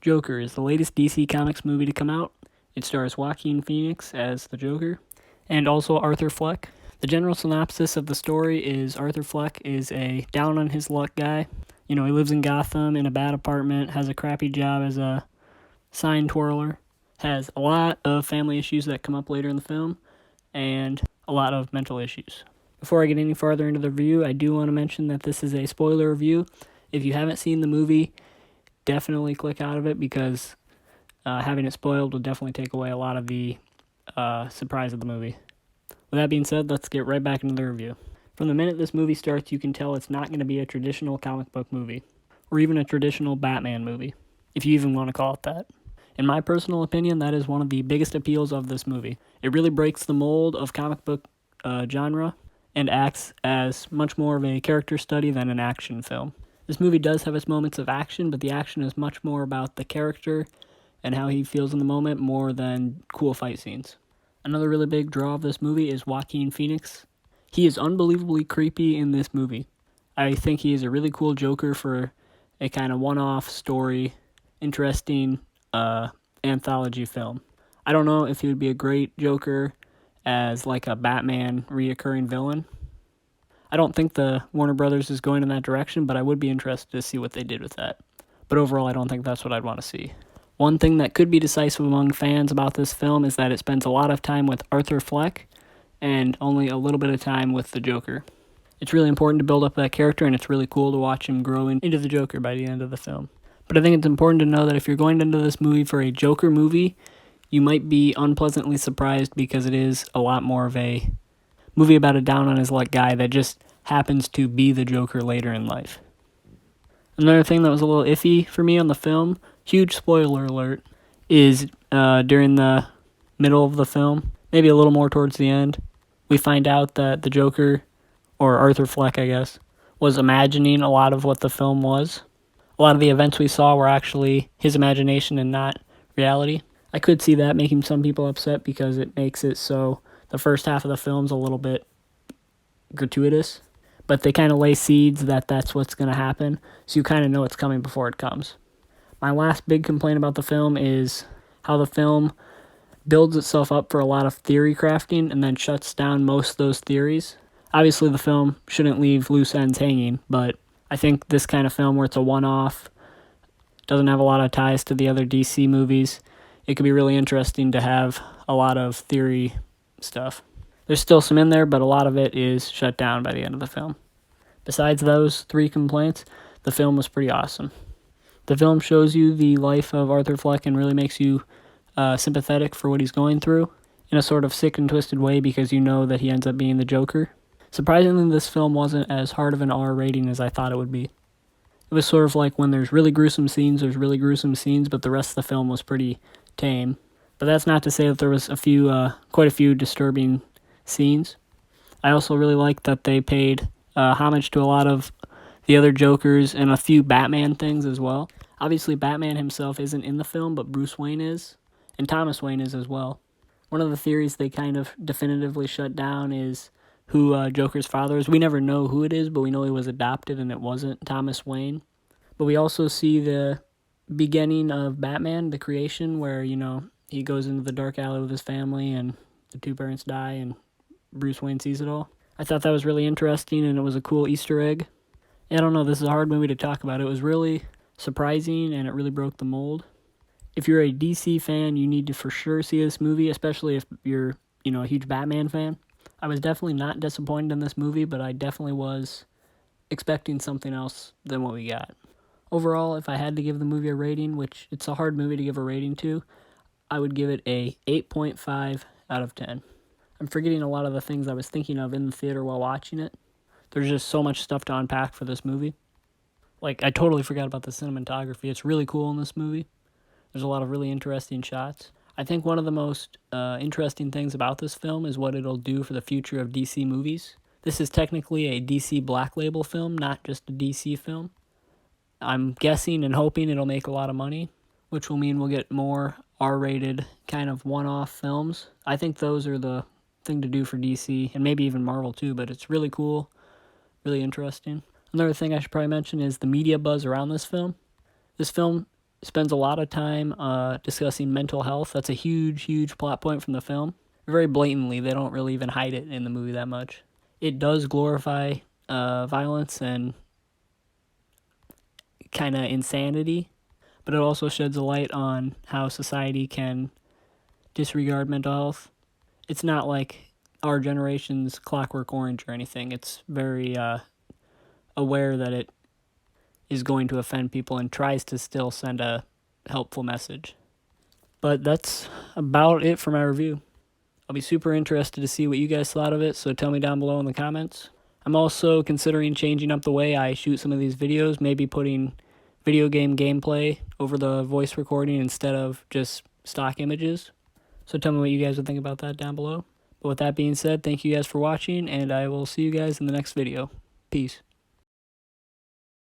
Joker is the latest DC Comics movie to come out. It stars Joaquin Phoenix as the Joker, and also Arthur Fleck. The general synopsis of the story is Arthur Fleck is a down-on-his-luck guy. He lives in Gotham in a bad apartment, has a crappy job as a sign twirler, has a lot of family issues that come up later in the film, and a lot of mental issues. Before I get any farther into the review, I do want to mention that this is a spoiler review. If you haven't seen the movie, definitely click out of it because having it spoiled will definitely take away a lot of the surprise of the movie. With that being said, let's get right back into the review. From the minute this movie starts, you can tell it's not going to be a traditional comic book movie, or even a traditional Batman movie, if you even want to call it that. In my personal opinion, that is one of the biggest appeals of this movie. It really breaks the mold of comic book genre and acts as much more of a character study than an action film. This movie does have its moments of action, but the action is much more about the character and how he feels in the moment more than cool fight scenes. Another really big draw of this movie is Joaquin Phoenix. He is unbelievably creepy in this movie. I think he is a really cool Joker for a kind of one-off story, interesting anthology film. I don't know if he would be a great Joker as like a Batman reoccurring villain. I don't think the Warner Brothers is going in that direction, but I would be interested to see what they did with that. But overall, I don't think that's what I'd want to see. One thing that could be decisive among fans about this film is that it spends a lot of time with Arthur Fleck and only a little bit of time with the Joker. It's really important to build up that character, and it's really cool to watch him grow into the Joker by the end of the film. But I think it's important to know that if you're going into this movie for a Joker movie, you might be unpleasantly surprised because it is a lot more of a movie about a down-on-his-luck guy that just happens to be the Joker later in life. Another thing that was a little iffy for me on the film, huge spoiler alert, is during the middle of the film, maybe a little more towards the end, we find out that the Joker, or Arthur Fleck, I guess, was imagining a lot of what the film was. A lot of the events we saw were actually his imagination and not reality. I could see that making some people upset because it makes it so the first half of the film's a little bit gratuitous, but they kind of lay seeds that that's what's going to happen, so you kind of know it's coming before it comes. My last big complaint about the film is how the film builds itself up for a lot of theory crafting and then shuts down most of those theories. Obviously, the film shouldn't leave loose ends hanging, but I think this kind of film where it's a one-off, doesn't have a lot of ties to the other DC movies, it could be really interesting to have a lot of theory stuff. There's still some in there, but a lot of it is shut down by the end of the film. Besides those three complaints, the film was pretty awesome. The film shows you the life of Arthur Fleck and really makes you sympathetic for what he's going through in a sort of sick and twisted way because you know that he ends up being the Joker. Surprisingly, this film wasn't as hard of an R rating as I thought it would be. It was sort of like when there's really gruesome scenes, but the rest of the film was pretty tame. But that's not to say that there was quite a few disturbing scenes. I also really liked that they paid homage to a lot of the other Jokers and a few Batman things as well. Obviously, Batman himself isn't in the film, but Bruce Wayne is, and Thomas Wayne is as well. One of the theories they kind of definitively shut down is who Joker's father is. We never know who it is, but we know he was adopted and it wasn't Thomas Wayne. But we also see the beginning of Batman, the creation, where, he goes into the dark alley with his family and the two parents die and Bruce Wayne sees it all. I thought that was really interesting and it was a cool Easter egg. I don't know, this is a hard movie to talk about. It was really surprising and it really broke the mold. If you're a DC fan, you need to for sure see this movie, especially if you're, a huge Batman fan. I was definitely not disappointed in this movie, but I definitely was expecting something else than what we got. Overall, if I had to give the movie a rating, which it's a hard movie to give a rating to, I would give it a 8.5 out of 10. I'm forgetting a lot of the things I was thinking of in the theater while watching it. There's just so much stuff to unpack for this movie. Like, I totally forgot about the cinematography. It's really cool in this movie. There's a lot of really interesting shots. I think one of the most interesting things about this film is what it'll do for the future of DC movies. This is technically a DC Black Label film, not just a DC film. I'm guessing and hoping it'll make a lot of money, which will mean we'll get more R-rated kind of one-off films. I think those are the thing to do for DC, and maybe even Marvel too, but it's really cool, really interesting. Another thing I should probably mention is the media buzz around this film. This film spends a lot of time discussing mental health. That's a huge plot point from the film. Very blatantly, they don't really even hide it in the movie that much. It does glorify violence and kind of insanity, but it also sheds a light on how society can disregard mental health. It's not like our generation's Clockwork Orange or anything. It's very aware that it is going to offend people and tries to still send a helpful message. But that's about it for my review. I'll be super interested to see what you guys thought of it, so tell me down below in the comments. I'm also considering changing up the way I shoot some of these videos, maybe putting video game gameplay over the voice recording instead of just stock images. So tell me what you guys would think about that down below. But with that being said, thank you guys for watching, and I will see you guys in the next video. Peace.